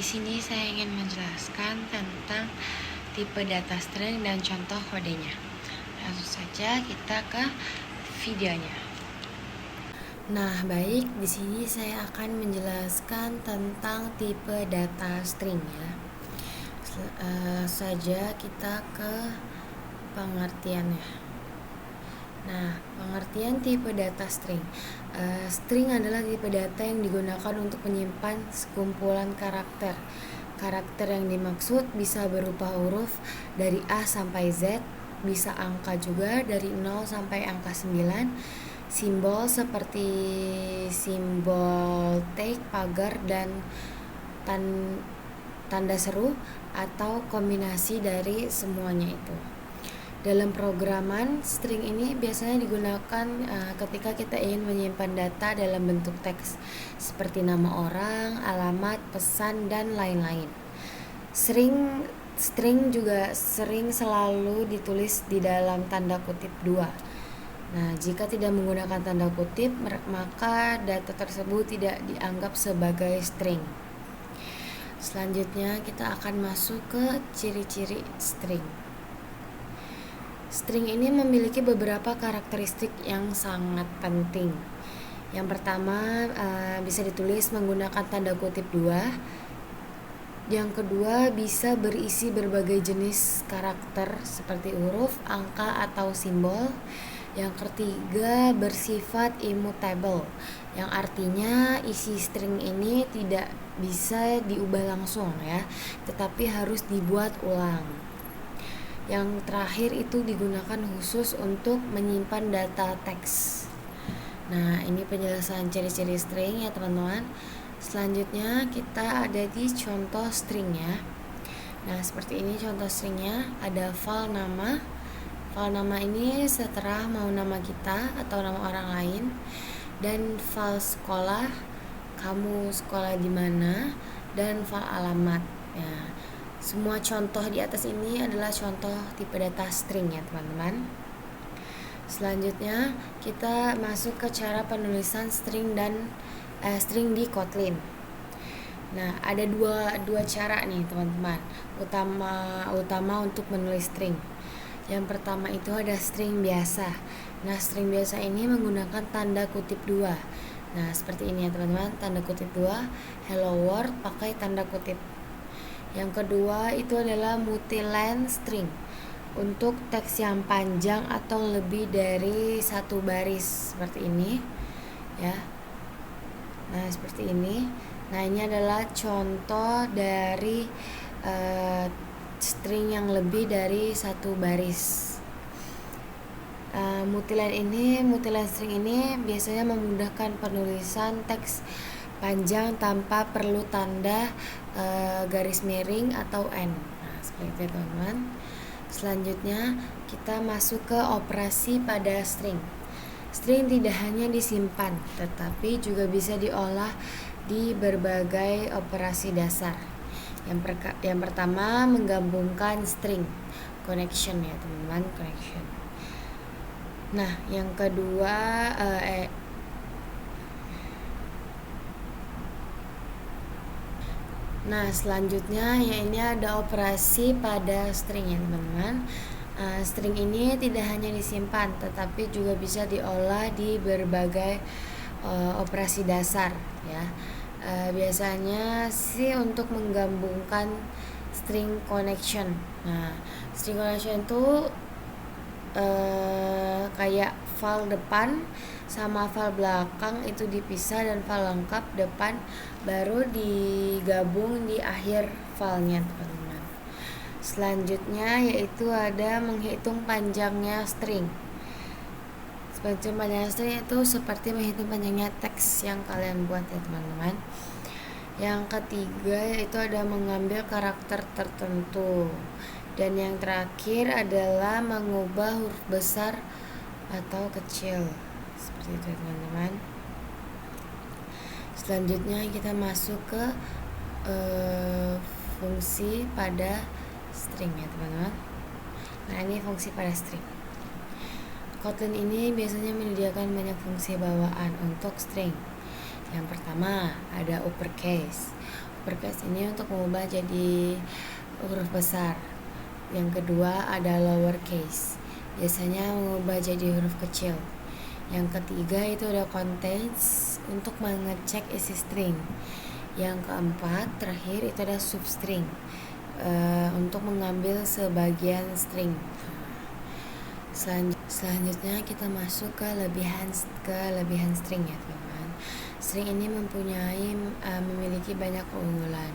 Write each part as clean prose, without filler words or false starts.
sini saya ingin menjelaskan tentang tipe data string dan contoh kodenya. Langsung saja kita ke videonya. Nah, baik, di sini saya akan menjelaskan tentang tipe data string ya. Saja kita ke pengertiannya. Nah, pengertian tipe data string. String adalah tipe data yang digunakan untuk menyimpan sekumpulan karakter. Karakter yang dimaksud bisa berupa huruf dari A sampai Z, bisa angka juga dari 0 sampai angka 9, simbol seperti simbol take, pagar, dan tanda seru, atau kombinasi dari semuanya itu. Dalam programan, string ini biasanya digunakan ketika kita ingin menyimpan data dalam bentuk teks seperti nama orang, alamat, pesan, dan lain-lain. String juga sering selalu ditulis di dalam tanda kutip 2. Nah, jika tidak menggunakan tanda kutip, maka data tersebut tidak dianggap sebagai string. Selanjutnya kita akan masuk ke ciri-ciri string. String ini memiliki beberapa karakteristik yang sangat penting. Yang pertama, bisa ditulis menggunakan tanda kutip 2. Yang kedua, bisa berisi berbagai jenis karakter seperti huruf, angka, atau simbol. Yang ketiga, bersifat immutable, yang artinya isi string ini tidak bisa diubah langsung ya, tetapi harus dibuat ulang. Yang terakhir itu digunakan khusus untuk menyimpan data teks. Nah, ini penjelasan ciri-ciri string ya teman-teman. Selanjutnya kita ada di contoh stringnya. Nah, seperti ini contoh stringnya. Ada file nama. File nama ini seterah mau nama kita atau nama orang lain. Dan file sekolah, kamu sekolah di mana, dan file alamat ya. Semua contoh di atas ini adalah contoh tipe data string ya teman-teman. Selanjutnya kita masuk ke cara penulisan string di Kotlin. Nah, ada dua cara nih teman-teman, utama untuk menulis string. Yang pertama itu ada string biasa. Nah, string biasa ini menggunakan tanda kutip 2. Nah, seperti ini ya teman-teman, tanda kutip 2, hello world pakai tanda kutip. Yang kedua itu adalah multi-line string, untuk teks yang panjang atau lebih dari satu baris seperti ini ya. Nah, seperti ini. Nah, ini adalah contoh dari string yang lebih dari satu baris. Multi-line string ini biasanya memudahkan penulisan teks panjang tanpa perlu tanda garis miring atau N. Nah, seperti itu teman-teman. Selanjutnya kita masuk ke operasi pada string. String tidak hanya disimpan, tetapi juga bisa diolah di berbagai operasi dasar. Yang pertama, menggabungkan string, connection ya teman-teman, connection. Nah, yang kedua Nah, selanjutnya ya ini ada operasi pada string ya teman-teman. String ini tidak hanya disimpan, tetapi juga bisa diolah di berbagai operasi dasar ya. Biasanya sih untuk menggabungkan string connection. Nah, string connection itu kayak file depan sama file belakang itu dipisah, dan file lengkap depan baru digabung di akhir filenya teman-teman. Selanjutnya yaitu ada menghitung panjangnya string. Panjangnya string itu seperti menghitung panjangnya teks yang kalian buat ya teman-teman. Yang ketiga yaitu ada mengambil karakter tertentu. Dan yang terakhir adalah mengubah huruf besar atau kecil. Seperti itu teman-teman. Selanjutnya kita masuk ke fungsi pada string ya teman-teman. Nah, ini fungsi pada string. Kotlin ini biasanya menyediakan banyak fungsi bawaan untuk string. Yang pertama ada uppercase. uppercase ini untuk mengubah jadi huruf besar. Yang kedua ada lowercase, biasanya mengubah jadi huruf kecil. Yang ketiga itu ada contains, untuk mengecek isi string. Yang keempat terakhir itu ada substring, untuk mengambil sebagian string. Selanjutnya kita masuk ke lebihan string ya teman-teman. String ini memiliki banyak keunggulan.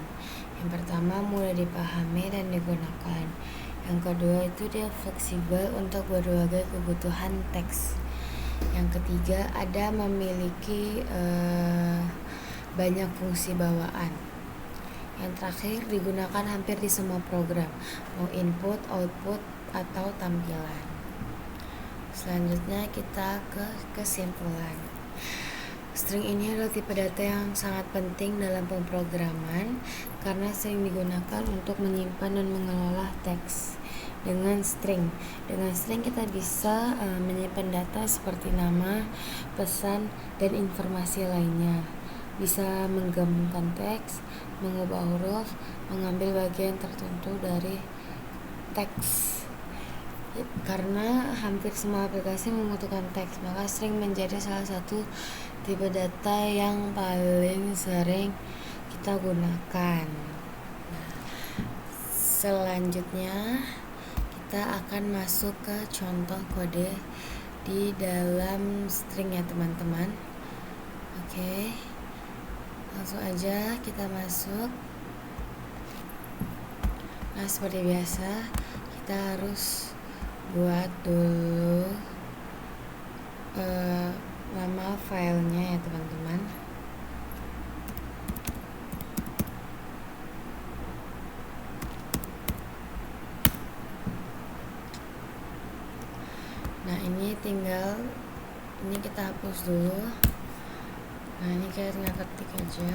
Yang pertama mudah dipahami dan digunakan. Yang kedua itu dia fleksibel untuk berbagai kebutuhan teks. Yang ketiga ada memiliki banyak fungsi bawaan. Yang terakhir digunakan hampir di semua program, mau input, output, atau tampilan. Selanjutnya kita ke kesimpulan. String ini adalah tipe data yang sangat penting dalam pemrograman karena sering digunakan untuk menyimpan dan mengelola teks. Dengan string kita bisa menyimpan data seperti nama, pesan, dan informasi lainnya. Bisa menggabungkan teks, mengubah huruf, mengambil bagian tertentu dari teks. Karena hampir semua aplikasi membutuhkan teks, maka string menjadi salah satu tipe data yang paling sering kita gunakan. Selanjutnya kita akan masuk ke contoh kode di dalam string ya teman-teman. Oke, langsung aja kita masuk. Nah, seperti biasa kita harus buat dulu nama filenya ya teman-teman. Nah ini kita hapus dulu. Nah ini kita tinggal ketik aja.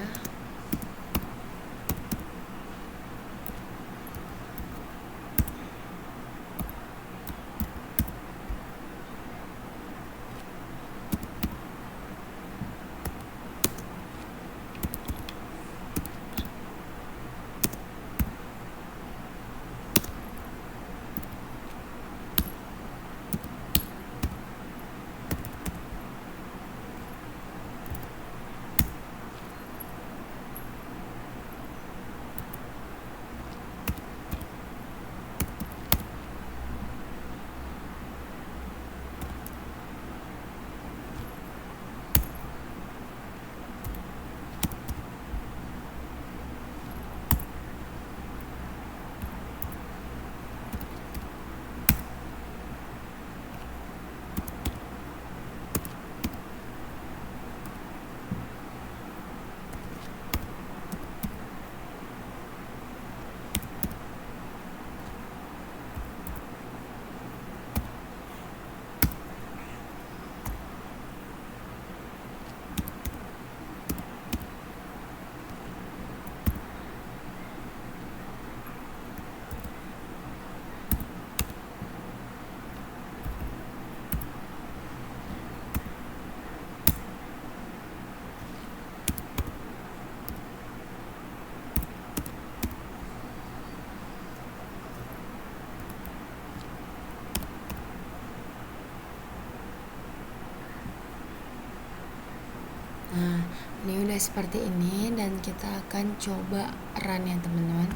Nah, ini udah seperti ini dan kita akan coba run ya teman-teman.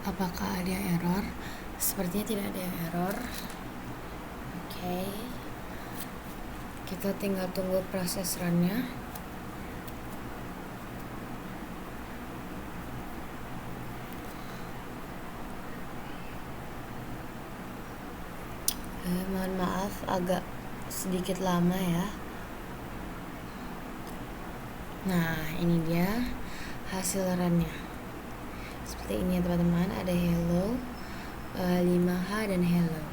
Apakah ada error? Sepertinya tidak ada error. Oke. Kita tinggal tunggu proses runnya. Mohon maaf agak sedikit lama ya. Nah ini dia hasil runnya seperti ini ya teman-teman. Ada hello, 5H dan hello.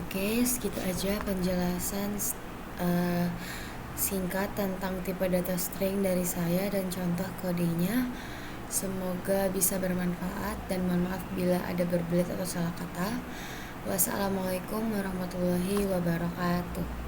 Oke, segitu aja penjelasan singkat tentang tipe data string dari saya dan contoh kodenya. Semoga bisa bermanfaat dan mohon maaf bila ada berbelit atau salah kata. Wassalamualaikum warahmatullahi wabarakatuh.